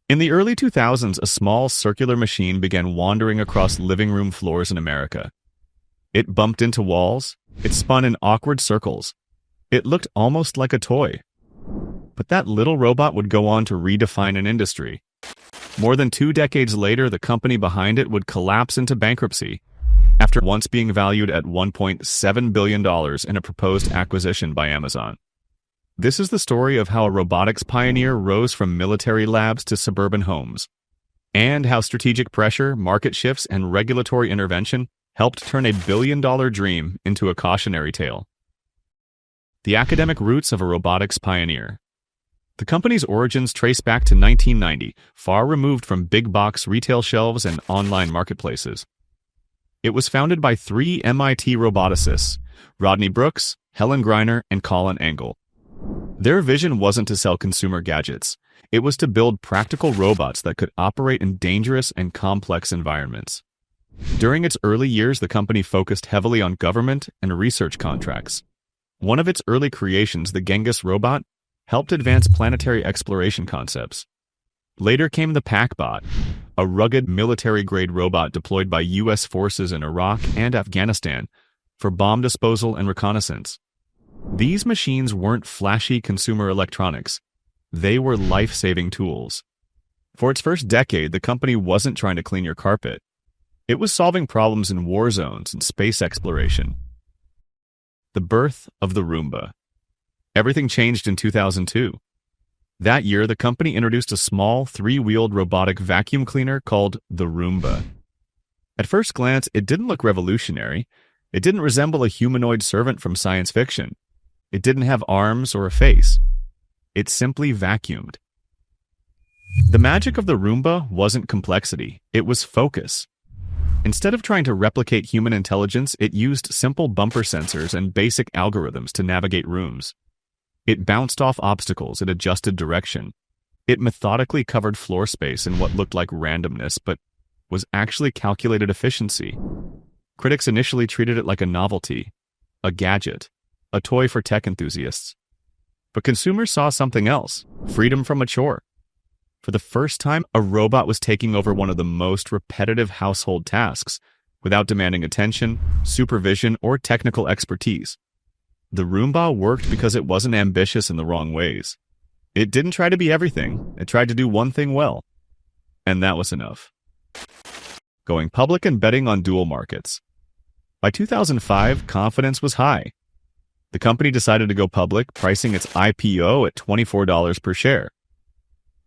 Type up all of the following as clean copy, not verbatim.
In the early 2000s, a small circular machine began wandering across living room floors in America. It bumped into walls, it spun in awkward circles. It looked almost like a toy. But that little robot would go on to redefine an industry. More than 2 decades later, the company behind it would collapse into bankruptcy, after once being valued at $1.7 billion in a proposed acquisition by Amazon. This is the story of how a robotics pioneer rose from military labs to suburban homes, and how strategic pressure, market shifts, and regulatory intervention helped turn a billion-dollar dream into a cautionary tale. The academic roots of a robotics pioneer. The company's origins trace back to 1990, far removed from big-box retail shelves and online marketplaces. It was founded by 3 MIT roboticists, Rodney Brooks, Helen Greiner, and Colin Angle. Their vision wasn't to sell consumer gadgets. It was to build practical robots that could operate in dangerous and complex environments. During its early years, the company focused heavily on government and research contracts. One of its early creations, the Genghis robot, helped advance planetary exploration concepts. Later came the PackBot, a rugged military-grade robot deployed by U.S. forces in Iraq and Afghanistan for bomb disposal and reconnaissance. These machines weren't flashy consumer electronics. They were life-saving tools. For its first decade, the company wasn't trying to clean your carpet. It was solving problems in war zones and space exploration. The birth of the Roomba. Everything changed in 2002. That year, the company introduced a small, 3-wheeled robotic vacuum cleaner called the Roomba. At first glance, it didn't look revolutionary. It didn't resemble a humanoid servant from science fiction. It didn't have arms or a face. It simply vacuumed. The magic of the Roomba wasn't complexity, it was focus. Instead of trying to replicate human intelligence, it used simple bumper sensors and basic algorithms to navigate rooms. It bounced off obstacles, it adjusted direction. It methodically covered floor space in what looked like randomness, but was actually calculated efficiency. Critics initially treated it like a novelty, a gadget, a toy for tech enthusiasts. But consumers saw something else, freedom from a chore. For the first time, a robot was taking over one of the most repetitive household tasks, without demanding attention, supervision, or technical expertise. The Roomba worked because it wasn't ambitious in the wrong ways. It didn't try to be everything, it tried to do one thing well. And that was enough. Going public and betting on dual markets. By 2005, confidence was high. The company decided to go public, pricing its IPO at $24 per share.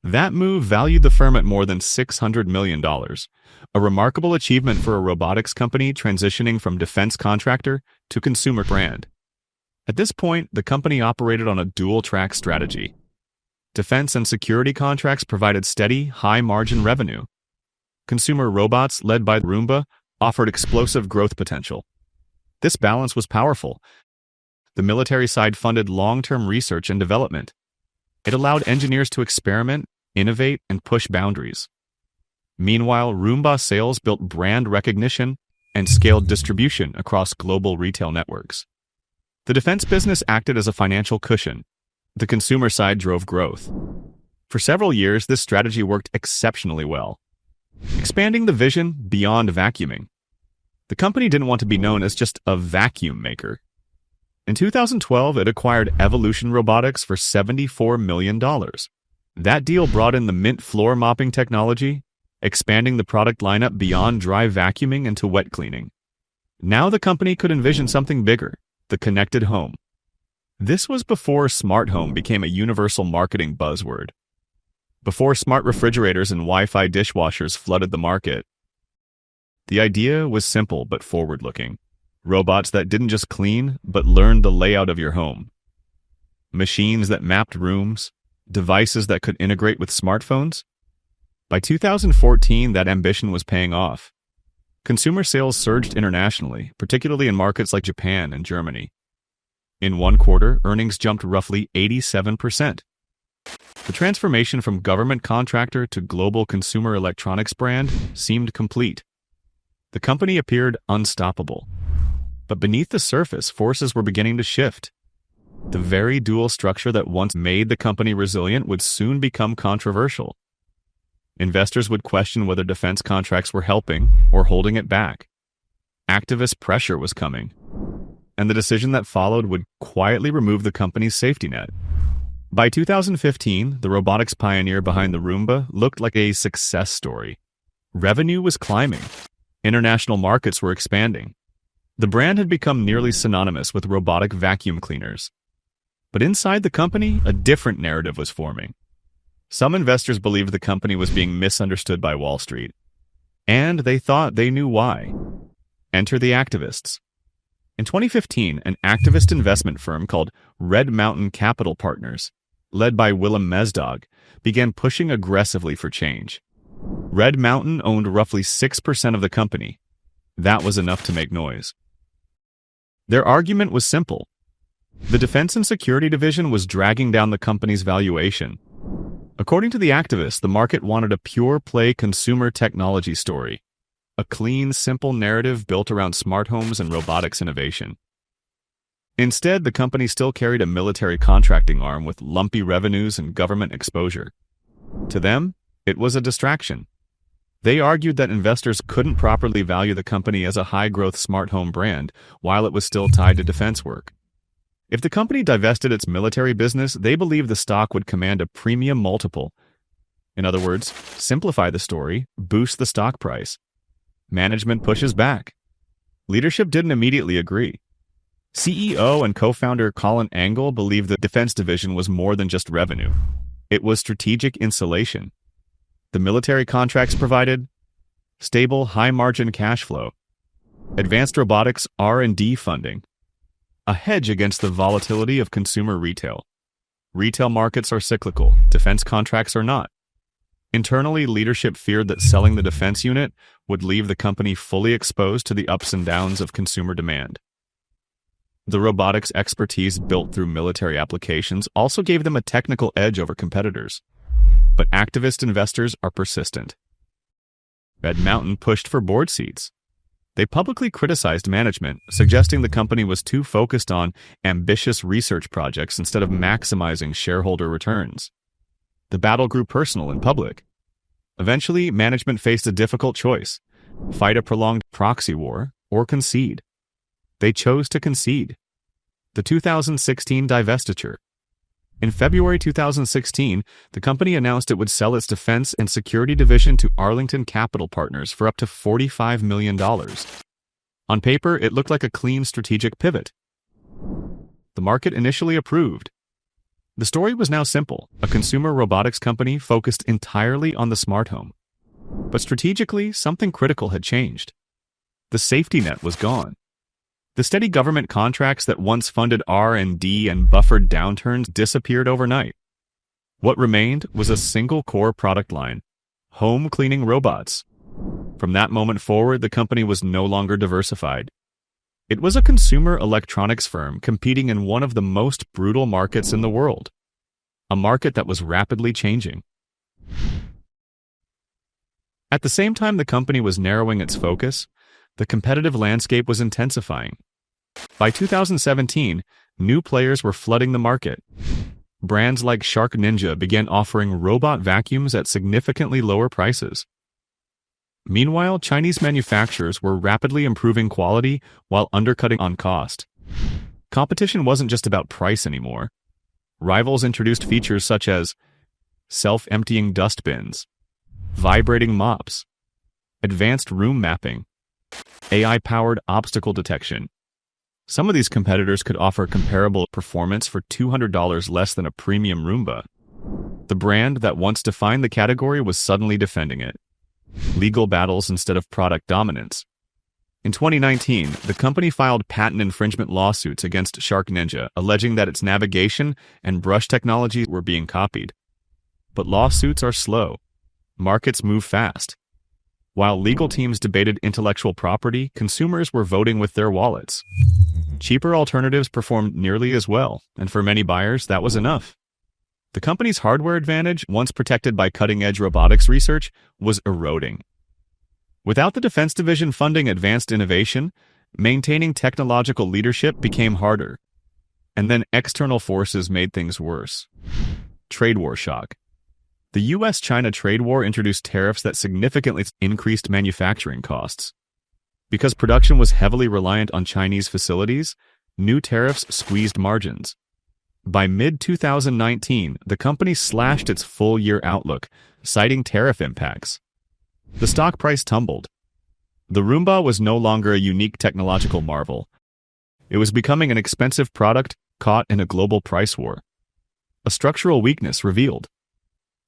That move valued the firm at more than $600 million, a remarkable achievement for a robotics company transitioning from defense contractor to consumer brand. At this point, the company operated on a dual-track strategy. Defense and security contracts provided steady, high-margin revenue. Consumer robots, led by Roomba, offered explosive growth potential. This balance was powerful. The military side funded long-term research and development. It allowed engineers to experiment, innovate, and push boundaries. Meanwhile, Roomba sales built brand recognition and scaled distribution across global retail networks. The defense business acted as a financial cushion. The consumer side drove growth. For several years, this strategy worked exceptionally well, expanding the vision beyond vacuuming. The company didn't want to be known as just a vacuum maker. In 2012, it acquired Evolution Robotics for $74 million. That deal brought in the Mint floor mopping technology, expanding the product lineup beyond dry vacuuming into wet cleaning. Now the company could envision something bigger, the connected home. This was before smart home became a universal marketing buzzword. Before smart refrigerators and Wi-Fi dishwashers flooded the market. The idea was simple but forward-looking. Robots that didn't just clean, but learned the layout of your home. Machines that mapped rooms, devices that could integrate with smartphones. By 2014, that ambition was paying off. Consumer sales surged internationally, particularly in markets like Japan and Germany. In one quarter, earnings jumped roughly 87%. The transformation from government contractor to global consumer electronics brand seemed complete. The company appeared unstoppable. But beneath the surface, forces were beginning to shift. The very dual structure that once made the company resilient would soon become controversial. Investors would question whether defense contracts were helping or holding it back. Activist pressure was coming, and the decision that followed would quietly remove the company's safety net. By 2015, the robotics pioneer behind the Roomba looked like a success story. Revenue was climbing. International markets were expanding. The brand had become nearly synonymous with robotic vacuum cleaners. But inside the company, a different narrative was forming. Some investors believed the company was being misunderstood by Wall Street, and they thought they knew why. Enter the activists. In 2015, an activist investment firm called Red Mountain Capital Partners, led by Willem Mesdag, began pushing aggressively for change. Red Mountain owned roughly 6% of the company. That was enough to make noise. Their argument was simple. The Defense and Security Division was dragging down the company's valuation. According to the activists, the market wanted a pure-play consumer technology story, a clean, simple narrative built around smart homes and robotics innovation. Instead, the company still carried a military contracting arm with lumpy revenues and government exposure. To them, it was a distraction. They argued that investors couldn't properly value the company as a high-growth smart home brand while it was still tied to defense work. If the company divested its military business, they believed the stock would command a premium multiple. In other words, simplify the story, boost the stock price. Management pushes back. Leadership didn't immediately agree. CEO and co-founder Colin Angle believed the defense division was more than just revenue. It was strategic insulation. The military contracts provided stable, high-margin cash flow, advanced robotics R&D funding, a hedge against the volatility of consumer retail. Retail markets are cyclical, defense contracts are not. Internally, leadership feared that selling the defense unit would leave the company fully exposed to the ups and downs of consumer demand. The robotics expertise built through military applications also gave them a technical edge over competitors. But activist investors are persistent. Red Mountain pushed for board seats. They publicly criticized management, suggesting the company was too focused on ambitious research projects instead of maximizing shareholder returns. The battle grew personal in public. Eventually, management faced a difficult choice: fight a prolonged proxy war or concede. They chose to concede. The 2016 divestiture. In February 2016, the company announced it would sell its defense and security division to Arlington Capital Partners for up to $45 million. On paper, it looked like a clean strategic pivot. The market initially approved. The story was now simple: a consumer robotics company focused entirely on the smart home. But strategically, something critical had changed. The safety net was gone. The steady government contracts that once funded R&D and buffered downturns disappeared overnight. What remained was a single core product line: home cleaning robots. From that moment forward, the company was no longer diversified. It was a consumer electronics firm competing in one of the most brutal markets in the world, a market that was rapidly changing. At the same time the company was narrowing its focus, the competitive landscape was intensifying. By 2017, new players were flooding the market. Brands like Shark Ninja began offering robot vacuums at significantly lower prices. Meanwhile, Chinese manufacturers were rapidly improving quality while undercutting on cost. Competition wasn't just about price anymore. Rivals introduced features such as self-emptying dust bins, vibrating mops, advanced room mapping, AI-powered obstacle detection. Some of these competitors could offer comparable performance for $200 less than a premium Roomba. The brand that once defined the category was suddenly defending it. Legal battles instead of product dominance. In 2019, the company filed patent infringement lawsuits against Shark Ninja, alleging that its navigation and brush technologies were being copied. But lawsuits are slow. Markets move fast. While legal teams debated intellectual property, consumers were voting with their wallets. Cheaper alternatives performed nearly as well, and for many buyers, that was enough. The company's hardware advantage, once protected by cutting-edge robotics research, was eroding. Without the defense division funding advanced innovation, maintaining technological leadership became harder. And then external forces made things worse. Trade war shock. The US-China trade war introduced tariffs that significantly increased manufacturing costs. Because production was heavily reliant on Chinese facilities, new tariffs squeezed margins. By mid-2019, the company slashed its full-year outlook, citing tariff impacts. The stock price tumbled. The Roomba was no longer a unique technological marvel. It was becoming an expensive product caught in a global price war. A structural weakness revealed.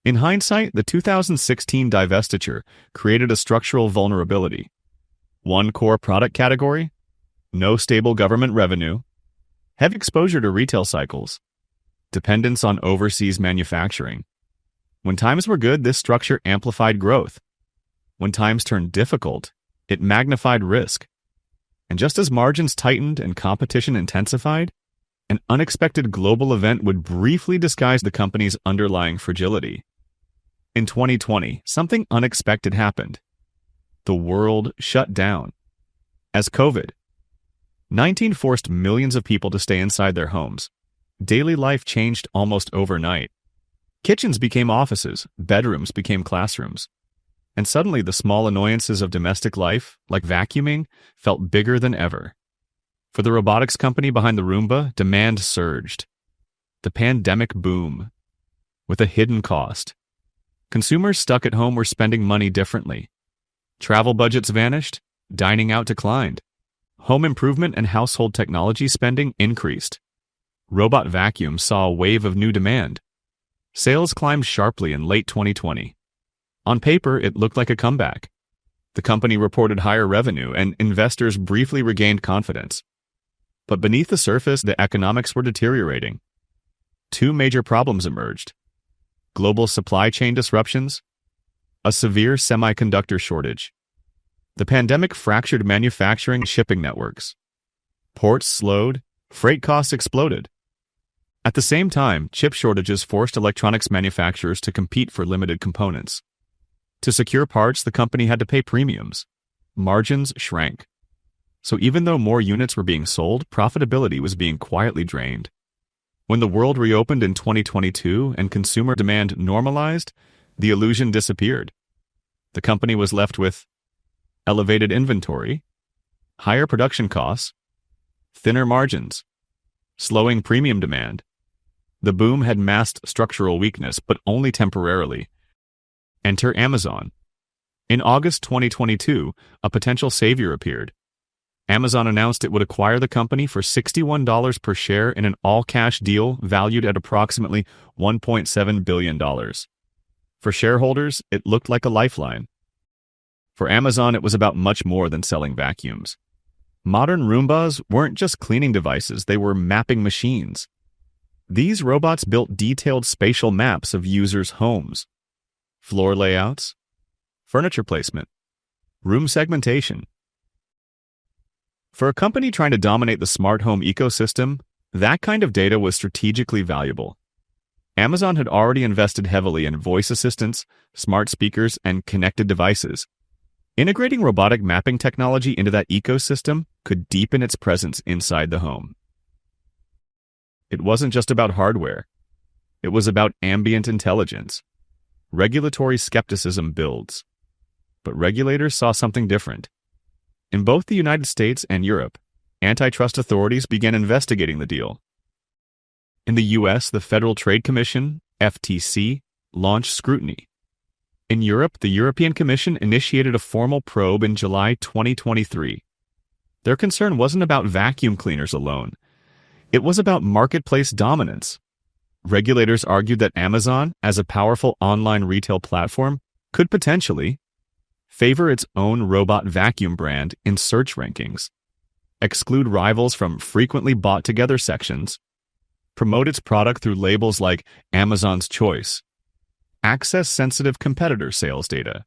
In hindsight, the 2016 divestiture created a structural vulnerability. One core product category, no stable government revenue, heavy exposure to retail cycles, dependence on overseas manufacturing. When times were good, this structure amplified growth. When times turned difficult, it magnified risk. And just as margins tightened and competition intensified, an unexpected global event would briefly disguise the company's underlying fragility. In 2020, something unexpected happened. The world shut down. As COVID-19 forced millions of people to stay inside their homes, daily life changed almost overnight. Kitchens became offices, bedrooms became classrooms. And suddenly the small annoyances of domestic life, like vacuuming, felt bigger than ever. For the robotics company behind the Roomba, demand surged. The pandemic boom. With a hidden cost. Consumers stuck at home were spending money differently. Travel budgets vanished, dining out declined. Home improvement and household technology spending increased. Robot vacuums saw a wave of new demand. Sales climbed sharply in late 2020. On paper, it looked like a comeback. The company reported higher revenue, and investors briefly regained confidence. But beneath the surface, the economics were deteriorating. Two major problems emerged: global supply chain disruptions, a severe semiconductor shortage. The pandemic fractured manufacturing and shipping networks. Ports slowed, freight costs exploded. At the same time, chip shortages forced electronics manufacturers to compete for limited components. To secure parts, the company had to pay premiums. Margins shrank. So even though more units were being sold, profitability was being quietly drained. When the world reopened in 2022 and consumer demand normalized, the illusion disappeared. The company was left with elevated inventory, higher production costs, thinner margins, slowing premium demand. The boom had masked structural weakness, but only temporarily. Enter Amazon. In August 2022, a potential savior appeared. Amazon announced it would acquire the company for $61 per share in an all-cash deal valued at approximately $1.7 billion. For shareholders, it looked like a lifeline. For Amazon, it was about much more than selling vacuums. Modern Roombas weren't just cleaning devices, they were mapping machines. These robots built detailed spatial maps of users' homes, floor layouts, furniture placement, room segmentation. For a company trying to dominate the smart home ecosystem, that kind of data was strategically valuable. Amazon had already invested heavily in voice assistants, smart speakers, and connected devices. Integrating robotic mapping technology into that ecosystem could deepen its presence inside the home. It wasn't just about hardware. It was about ambient intelligence. Regulatory skepticism builds. But regulators saw something different. In both the United States and Europe, antitrust authorities began investigating the deal. In the US, the Federal Trade Commission, FTC, launched scrutiny. In Europe, the European Commission initiated a formal probe in July 2023. Their concern wasn't about vacuum cleaners alone. It was about marketplace dominance. Regulators argued that Amazon, as a powerful online retail platform, could potentially favor its own robot vacuum brand in search rankings, exclude rivals from frequently bought-together sections, promote its product through labels like Amazon's Choice, access sensitive competitor sales data.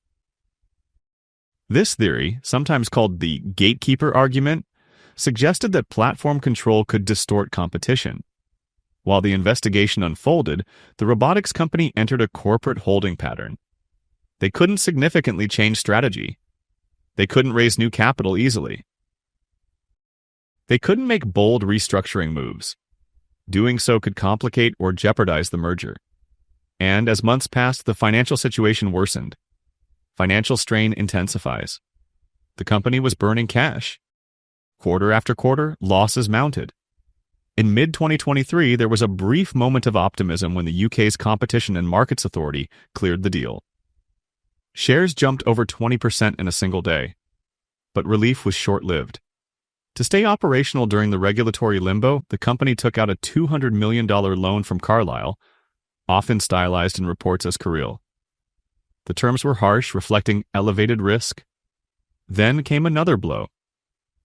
This theory, sometimes called the gatekeeper argument, suggested that platform control could distort competition. While the investigation unfolded, the robotics company entered a corporate holding pattern. They couldn't significantly change strategy. They couldn't raise new capital easily. They couldn't make bold restructuring moves. Doing so could complicate or jeopardize the merger. And as months passed, the financial situation worsened. Financial strain intensifies. The company was burning cash. Quarter after quarter, losses mounted. In mid-2023, there was a brief moment of optimism when the UK's Competition and Markets Authority cleared the deal. Shares jumped over 20% in a single day. But relief was short-lived. To stay operational during the regulatory limbo, the company took out a $200 million loan from Carlyle, often stylized in reports as Carril. The terms were harsh, reflecting elevated risk. Then came another blow.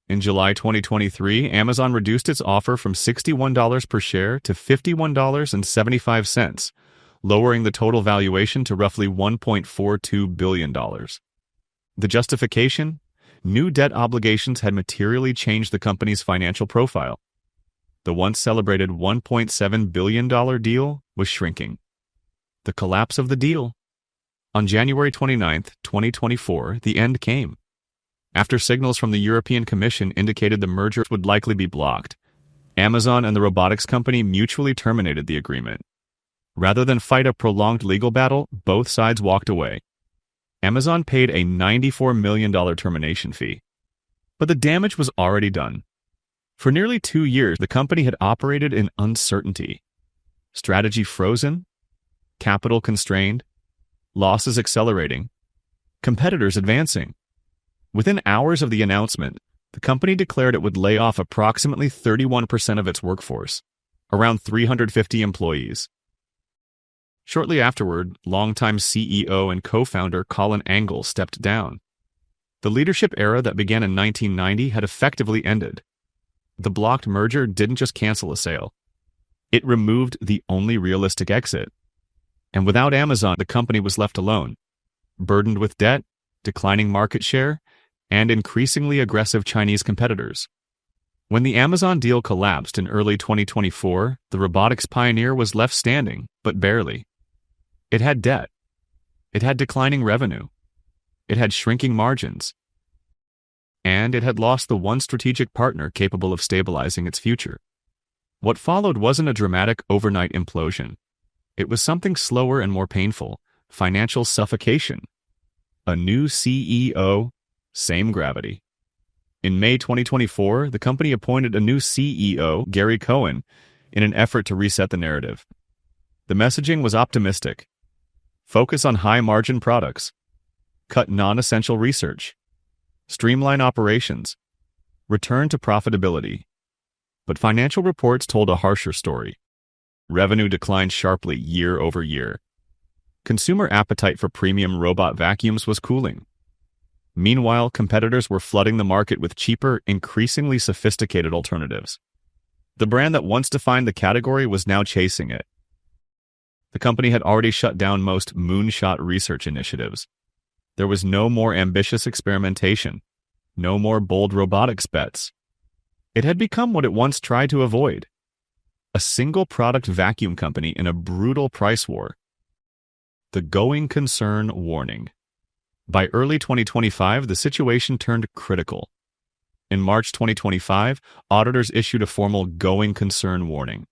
In July 2023, Amazon reduced its offer from $61 per share to $51.75, lowering the total valuation to roughly $1.42 billion. The justification? New debt obligations had materially changed the company's financial profile. The once celebrated $1.7 billion deal was shrinking. The collapse of the deal. On January 29, 2024, the end came. After signals from the European Commission indicated the merger would likely be blocked, Amazon and the robotics company mutually terminated the agreement. Rather than fight a prolonged legal battle, both sides walked away. Amazon paid a $94 million termination fee. But the damage was already done. For nearly 2 years, the company had operated in uncertainty. Strategy frozen, capital constrained, losses accelerating, competitors advancing. Within hours of the announcement, the company declared it would lay off approximately 31% of its workforce, around 350 employees. Shortly afterward, longtime CEO and co-founder Colin Angle stepped down. The leadership era that began in 1990 had effectively ended. The blocked merger didn't just cancel a sale. It removed the only realistic exit. And without Amazon, the company was left alone, burdened with debt, declining market share, and increasingly aggressive Chinese competitors. When the Amazon deal collapsed in early 2024, the robotics pioneer was left standing, but barely. It had debt. It had declining revenue. It had shrinking margins. And it had lost the one strategic partner capable of stabilizing its future. What followed wasn't a dramatic overnight implosion. It was something slower and more painful: financial suffocation. A new CEO, same gravity. In May 2024, the company appointed a new CEO, Gary Cohen, in an effort to reset the narrative. The messaging was optimistic. Focus on high-margin products. Cut non-essential research. Streamline operations. Return to profitability. But financial reports told a harsher story. Revenue declined sharply year over year. Consumer appetite for premium robot vacuums was cooling. Meanwhile, competitors were flooding the market with cheaper, increasingly sophisticated alternatives. The brand that once defined the category was now chasing it. The company had already shut down most moonshot research initiatives. There was no more ambitious experimentation, no more bold robotics bets. It had become what it once tried to avoid: a single-product vacuum company in a brutal price war. The going concern warning. By early 2025, the situation turned critical. In March 2025, auditors issued a formal going concern warning.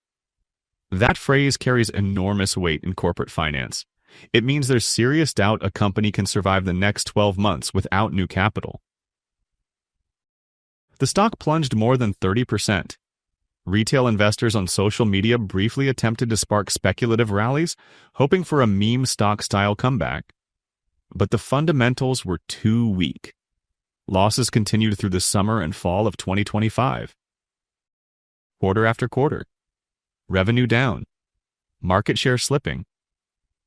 That phrase carries enormous weight in corporate finance. It means there's serious doubt a company can survive the next 12 months without new capital. The stock plunged more than 30%. Retail investors on social media briefly attempted to spark speculative rallies, hoping for a meme stock-style comeback. But the fundamentals were too weak. Losses continued through the summer and fall of 2025. Quarter after quarter. Revenue down. Market share slipping.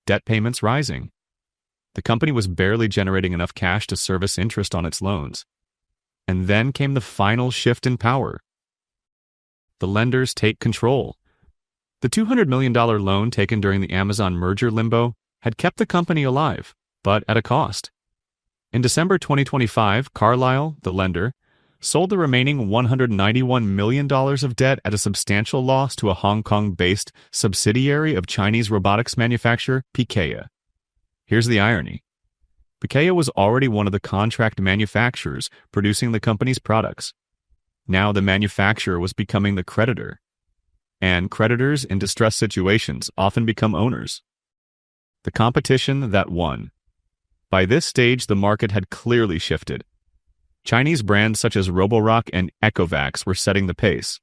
Debt payments rising. The company was barely generating enough cash to service interest on its loans. And then came the final shift in power. The lenders take control. The $200 million loan taken during the Amazon merger limbo had kept the company alive, but at a cost. In December 2025, Carlyle, the lender, sold the remaining $191 million of debt at a substantial loss to a Hong Kong-based subsidiary of Chinese robotics manufacturer Picaya. Here's the irony. Picaya was already one of the contract manufacturers producing the company's products. Now the manufacturer was becoming the creditor. And creditors in distressed situations often become owners. The competition that won. By this stage, the market had clearly shifted. Chinese brands such as Roborock and Ecovacs were setting the pace.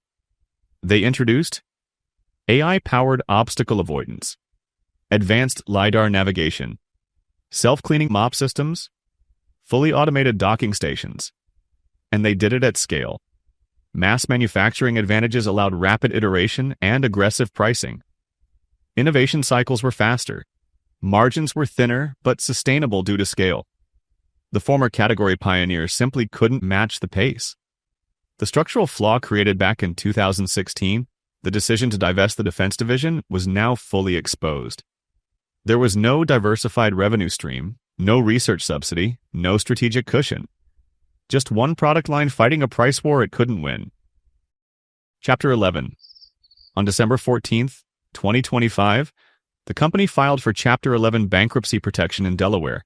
They introduced AI-powered obstacle avoidance, advanced LiDAR navigation, self-cleaning mop systems, fully automated docking stations. And they did it at scale. Mass manufacturing advantages allowed rapid iteration and aggressive pricing. Innovation cycles were faster. Margins were thinner but sustainable due to scale. The former category pioneers simply couldn't match the pace. The structural flaw created back in 2016, the decision to divest the defense division, was now fully exposed. There was no diversified revenue stream, no research subsidy, no strategic cushion. Just one product line fighting a price war it couldn't win. Chapter 11. On December 14, 2025, the company filed for Chapter 11 bankruptcy protection in Delaware.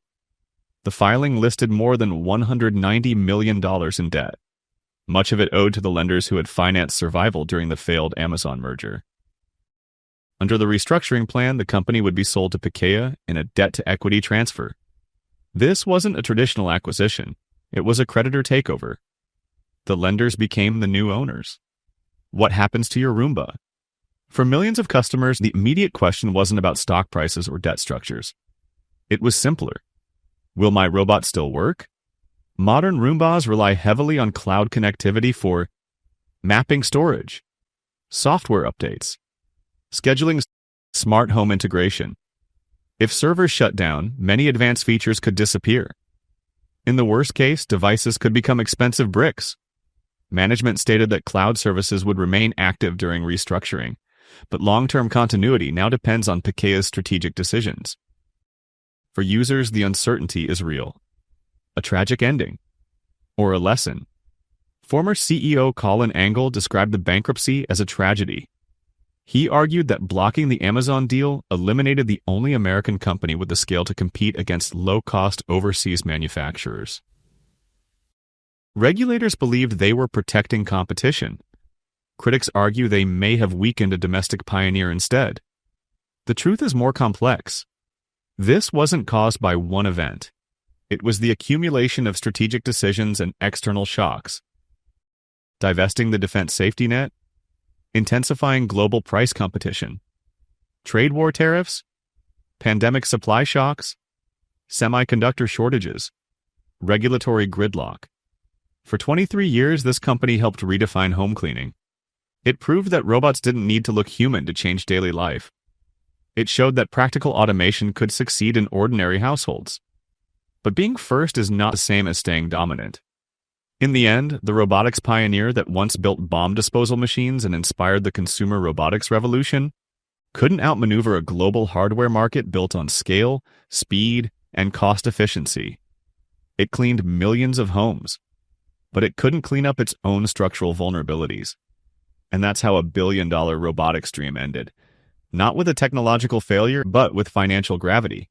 The filing listed more than $190 million in debt, much of it owed to the lenders who had financed survival during the failed Amazon merger. Under the restructuring plan, the company would be sold to Pikea in a debt-to-equity transfer. This wasn't a traditional acquisition. It was a creditor takeover. The lenders became the new owners. What happens to your Roomba? For millions of customers, the immediate question wasn't about stock prices or debt structures. It was simpler. Will my robot still work? Modern Roombas rely heavily on cloud connectivity for mapping storage, software updates, scheduling, smart home integration. If servers shut down, many advanced features could disappear. In the worst case, devices could become expensive bricks. Management stated that cloud services would remain active during restructuring, but long-term continuity now depends on Pikea's strategic decisions. For users, the uncertainty is real. A tragic ending. Or a lesson. Former CEO Colin Angle described the bankruptcy as a tragedy. He argued that blocking the Amazon deal eliminated the only American company with the scale to compete against low-cost overseas manufacturers. Regulators believed they were protecting competition. Critics argue they may have weakened a domestic pioneer instead. The truth is more complex. This wasn't caused by one event. It was the accumulation of strategic decisions and external shocks. Divesting the defense safety net, intensifying global price competition, trade war tariffs, pandemic supply shocks, semiconductor shortages, regulatory gridlock. For 23 years, this company helped redefine home cleaning. It proved that robots didn't need to look human to change daily life. It showed that practical automation could succeed in ordinary households. But being first is not the same as staying dominant. In the end, the robotics pioneer that once built bomb disposal machines and inspired the consumer robotics revolution couldn't outmaneuver a global hardware market built on scale, speed, and cost efficiency. It cleaned millions of homes, but it couldn't clean up its own structural vulnerabilities. And that's how a billion-dollar robotics dream ended. Not with a technological failure, but with financial gravity.